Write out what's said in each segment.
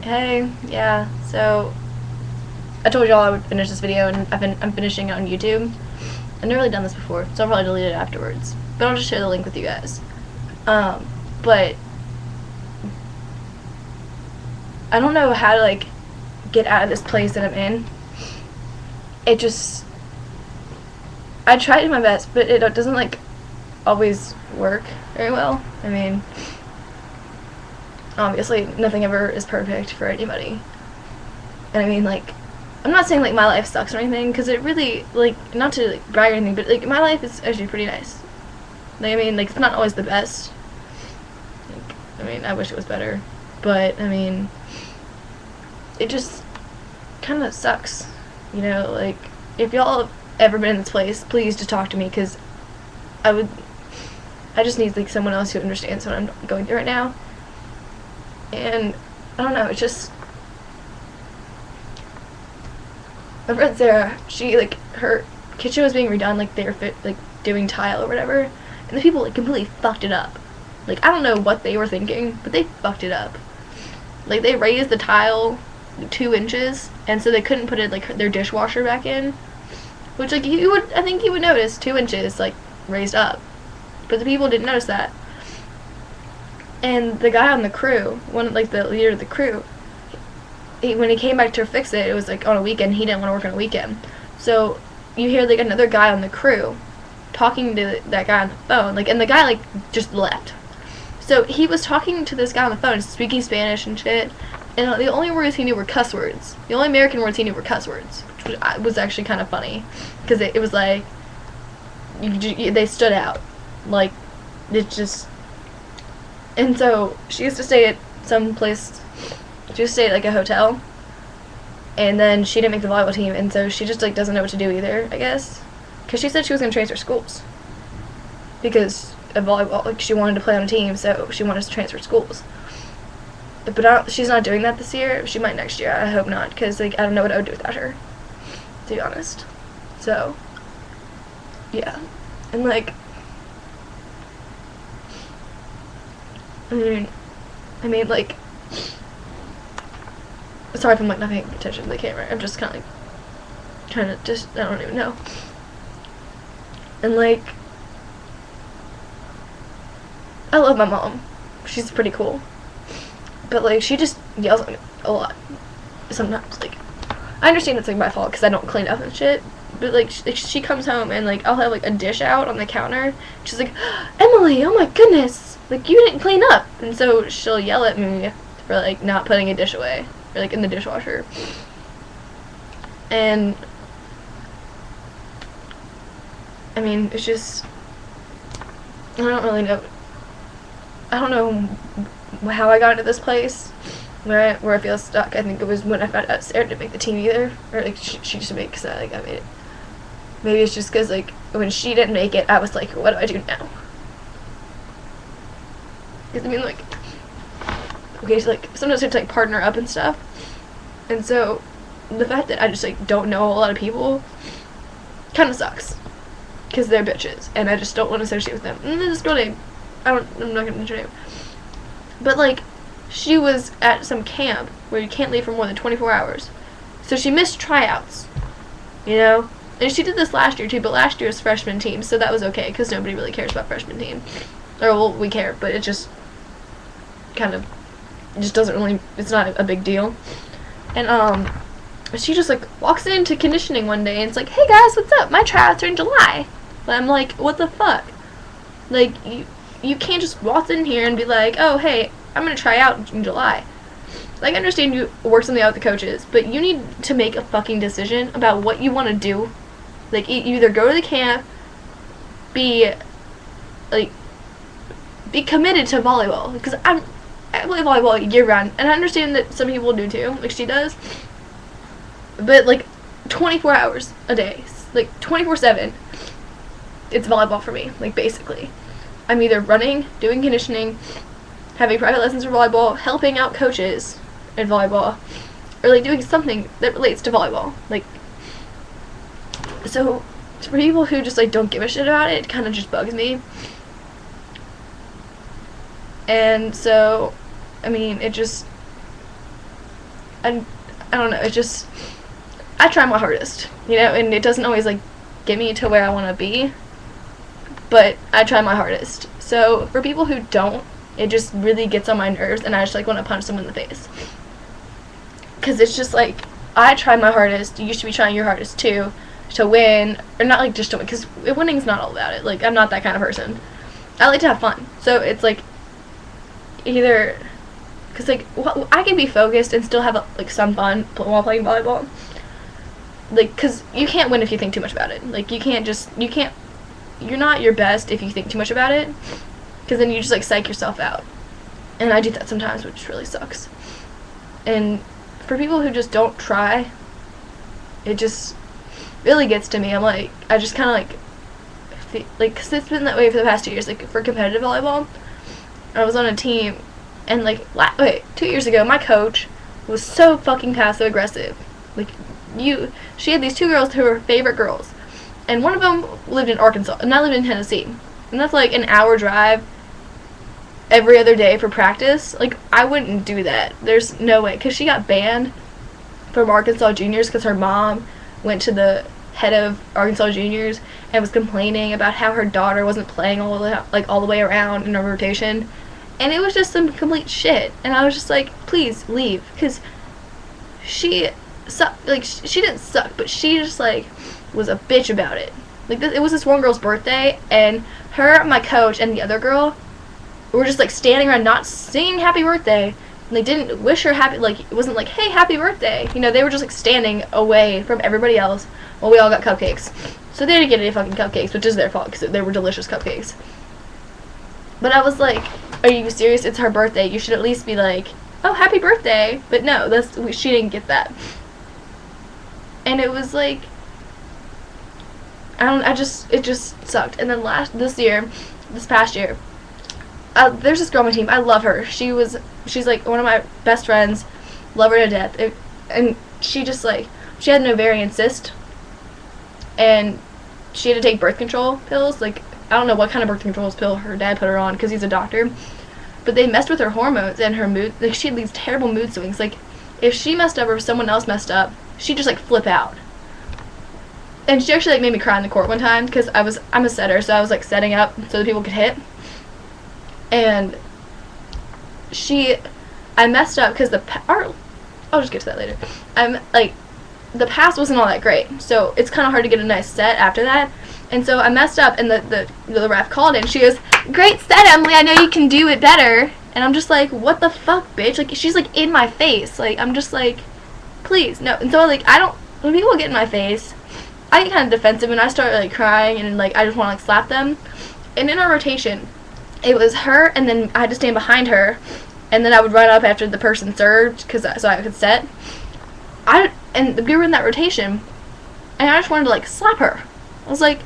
Hey, yeah, so I told y'all I would finish this video, and I'm finishing it on YouTube. I've never really done this before, so I'll probably delete it afterwards. But I'll just share the link with you guys. But I don't know how to get out of this place that I'm in. It just I try to do my best, but it doesn't always work very well. I mean, obviously nothing ever is perfect for anybody. And I mean, I'm not saying my life sucks or anything, because it really, not to brag or anything, but my life is actually pretty nice. I mean, it's not always the best. I mean, I wish it was better, but I mean, it just kind of sucks, you know. If y'all have ever been in this place, please just talk to me, because I just need someone else who understands what I'm going through right now. And I don't know, it's just, my friend Sarah, she her kitchen was being redone, they were doing tile or whatever, and the people completely fucked it up. I don't know what they were thinking, but they fucked it up. They raised the tile 2 inches, and so they couldn't put it their dishwasher back in, which I think you would notice 2 inches raised up, but the people didn't notice that. And the guy on the crew, the leader of the crew, when he came back to fix it, it was on a weekend. He didn't want to work on a weekend, so you hear another guy on the crew talking to that guy on the phone, and the guy just left. So he was talking to this guy on the phone, speaking Spanish and shit, and the only words he knew were cuss words. The only American words he knew were cuss words, which was actually kind of funny, because it was they stood out, it just. And so she used to stay at some place. She used to stay at a hotel, and then she didn't make the volleyball team, and so she just doesn't know what to do either, I guess, because she said she was going to transfer schools because of volleyball. She wanted to play on a team, so she wanted to transfer schools. But she's not doing that this year. She might next year. I hope not, because I don't know what I would do without her, to be honest. So yeah, and I mean, sorry if I'm not paying attention to the camera. I'm just kind of trying to I don't even know. And I love my mom. She's pretty cool. But she just yells at me a lot. Sometimes I understand it's my fault because I don't clean up and shit. But she comes home and I'll have a dish out on the counter. She's like, Emily, oh my goodness, you didn't clean up. And so she'll yell at me for not putting a dish away, or in the dishwasher. And I mean, it's just, I don't really know. I don't know how I got into this place where I feel stuck. I think it was when I found out Sarah didn't make the team either, or she just made, because I made it. Maybe it's just because when she didn't make it, I was what do I do now? Because I mean okay, so sometimes you have to partner up and stuff, and so the fact that I just don't know a lot of people kind of sucks, because they're bitches, and I just don't want to associate with them. And this girl name, I'm not gonna mention her name, but she was at some camp where you can't leave for more than 24 hours, so she missed tryouts, you know. And she did this last year too, but last year was freshman team, so that was okay, because nobody really cares about freshman team. Or, well, we care, but it just kind of, it just doesn't really, it's not a big deal. And, she just, walks into conditioning one day, and it's hey guys, what's up? My tryouts are in July. And I'm what the fuck? You can't just waltz in here and be oh, hey, I'm gonna try out in July. I understand you work something out with the coaches, but you need to make a fucking decision about what you want to do. You either go to the camp, be committed to volleyball, because I play volleyball year round, and I understand that some people do too, she does, but 24 hours a day, 24/7, it's volleyball for me, basically. I'm either running, doing conditioning, having private lessons for volleyball, helping out coaches in volleyball, or doing something that relates to volleyball. So for people who just don't give a shit about it, it kind of just bugs me. And so I mean, it just, I don't know, it's just, I try my hardest, you know, and it doesn't always, like, get me to where I want to be, but I try my hardest. So for people who don't, it just really gets on my nerves, and I just, like, want to punch someone in the face. Because it's just, like, I try my hardest, you should be trying your hardest, too, to win, or not, like, just to win, because winning's not all about it. Like, I'm not that kind of person. I like to have fun. So it's, like, either, because, like, I can be focused and still have, like, some fun while playing volleyball. Like, because you can't win if you think too much about it. Like, you're not your best if you think too much about it, because then you just, like, psych yourself out. And I do that sometimes, which really sucks. And for people who just don't try, it just really gets to me. I'm like, I just kind of, like, because it's been that way for the past 2 years. Like, for competitive volleyball, I was on a team, and, like, 2 years ago, my coach was so fucking passive aggressive. Like, she had these 2 girls who were her favorite girls, and one of them lived in Arkansas, and I lived in Tennessee, and that's, like, an hour drive every other day for practice. Like, I wouldn't do that. There's no way, because she got banned from Arkansas Juniors because her mom went to the head of Arkansas Juniors and was complaining about how her daughter wasn't playing all the way around in a rotation, and it was just some complete shit. And I was just like, please leave, because she didn't suck, but she just, like, was a bitch about it. Like, it was this one girl's birthday, and her, my coach, and the other girl were just, like, standing around not singing happy birthday, and they didn't wish her happy, like, it wasn't like, hey, happy birthday, you know. They were just, like, standing away from everybody else while we all got cupcakes. So they didn't get any fucking cupcakes, which is their fault, because they were delicious cupcakes. But I was like, are you serious? It's her birthday. You should at least be like, oh, happy birthday. But no, she didn't get that. And it was like, it just sucked. And then this past year, there's this girl on my team. I love her. She's like one of my best friends. Love her to death. And she just, like, she had an ovarian cyst, and she had to take birth control pills. Like, I don't know what kind of birth control pill her dad put her on, because he's a doctor, but they messed with her hormones and her mood. Like, she had these terrible mood swings. Like, if she messed up or if someone else messed up, she'd just, like, flip out. And she actually, like, made me cry in the court one time, because I'm a setter, so I was, like, setting up so that people could hit. And I messed up because I'll just get to that later. The pass wasn't all that great, so it's kind of hard to get a nice set after that. And so I messed up, and the ref called it, and she goes, great set, Emily, I know you can do it better. And I'm just like, what the fuck, bitch? Like, she's, like, in my face. Like, I'm just like, please, no. And so, like, when people get in my face, I get kind of defensive, and I start, like, crying, and, like, I just want to, like, slap them. And in our rotation, it was her, and then I had to stand behind her, and then I would run up after the person served, so I could set. And we were in that rotation, and I just wanted to, like, slap her. I was like,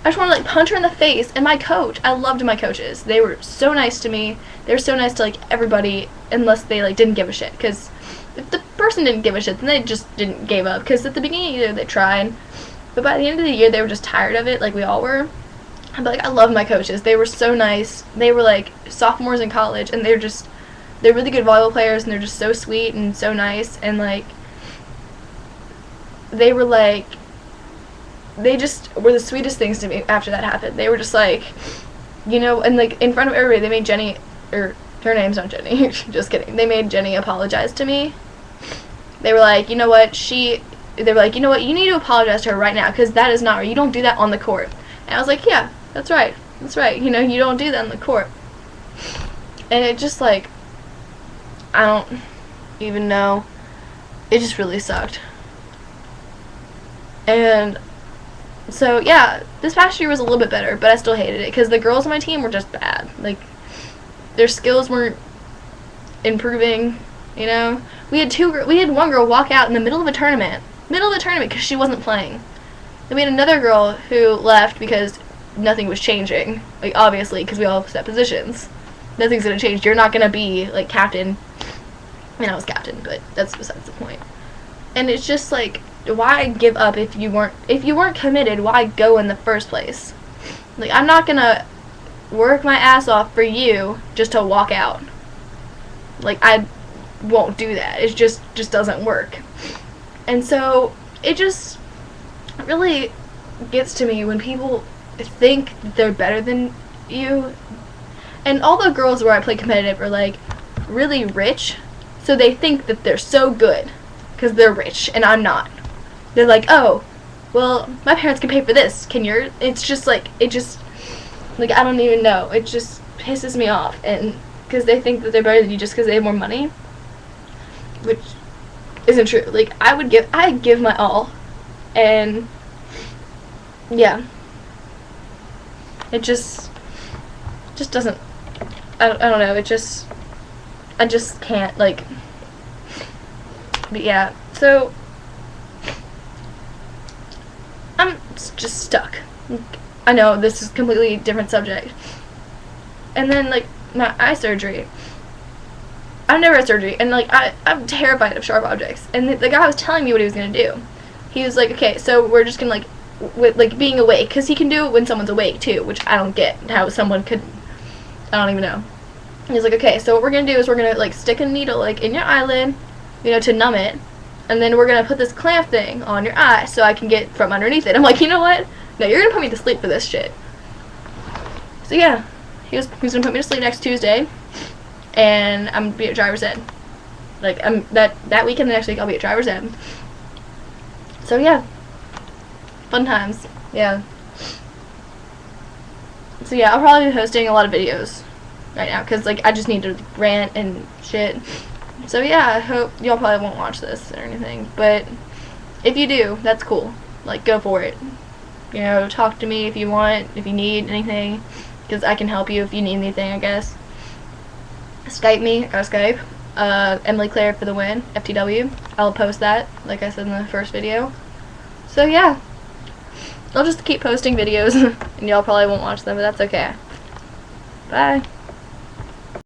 I just wanted to, like, punch her in the face. And my coach, I loved my coaches. They were so nice to me. They were so nice to, like, everybody, unless they, like, didn't give a shit. Because if the person didn't give a shit, then they just didn't give up. Because at the beginning of the year, they tried. But by the end of the year, they were just tired of it, like we all were. But, like, I love my coaches. They were so nice. They were, like, sophomores in college, and they're really good volleyball players, and they're just so sweet and so nice. And, like, they were, like, they just were the sweetest things to me after that happened. They were just like, you know, and, like, in front of everybody, they made Jenny, or her name's not Jenny, just kidding. They made Jenny apologize to me. They were like, you know what, you need to apologize to her right now, because that is not right. You don't do that on the court. And I was like, yeah, that's right. You know, you don't do that on the court. And it just, like, I don't even know. It just really sucked. And so, yeah, this past year was a little bit better, but I still hated it, because the girls on my team were just bad. Like, their skills weren't improving, you know. We had one girl walk out in the middle of a tournament, because she wasn't playing. Then we had another girl who left because nothing was changing, like, obviously, because we all set positions. Nothing's going to change. You're not going to be, like, captain. I mean, I was captain, but that's besides the point. And it's just, like, why give up if you weren't committed? Why go in the first place? Like, I'm not going to work my ass off for you just to walk out. Like, won't do that. It just doesn't work. And so it just really gets to me when people think that they're better than you. And all the girls where I play competitive are like really rich, so they think that they're so good because they're rich and I'm not. They're like, oh, well, my parents can pay for this. Can yours? It's just like, it just, like, I don't even know. It just pisses me off. And because they think that they're better than you just because they have more money, which isn't true. Like, I give my all. And yeah, it just doesn't, I don't know, I just can't, like, but yeah, so I'm just stuck. I know this is a completely different subject. And then, like, my eye surgery, I've never had surgery, and, like, I'm terrified of sharp objects, and the guy was telling me what he was going to do. He was like, okay, so we're just going to, like, with, like, being awake, because he can do it when someone's awake, too, which I don't get how someone could, I don't even know. He's like, okay, so what we're going to do is we're going to, like, stick a needle, like, in your eyelid, you know, to numb it, and then we're going to put this clamp thing on your eye so I can get from underneath it. I'm like, you know what? No, you're going to put me to sleep for this shit. So, yeah, he was going to put me to sleep next Tuesday, and I'm going to be at driver's ed. Like, that weekend, the next week, I'll be at driver's ed. So, yeah. Fun times. Yeah. So, yeah, I'll probably be posting a lot of videos right now, because, like, I just need to rant and shit. So, yeah, I hope y'all probably won't watch this or anything, but if you do, that's cool. Like, go for it. You know, talk to me if you want, if you need anything, because I can help you if you need anything, I guess. Skype me, I got a Skype. Emily Claire for the win, FTW. I'll post that, like I said in the first video. So, yeah. I'll just keep posting videos, and y'all probably won't watch them, but that's okay. Bye.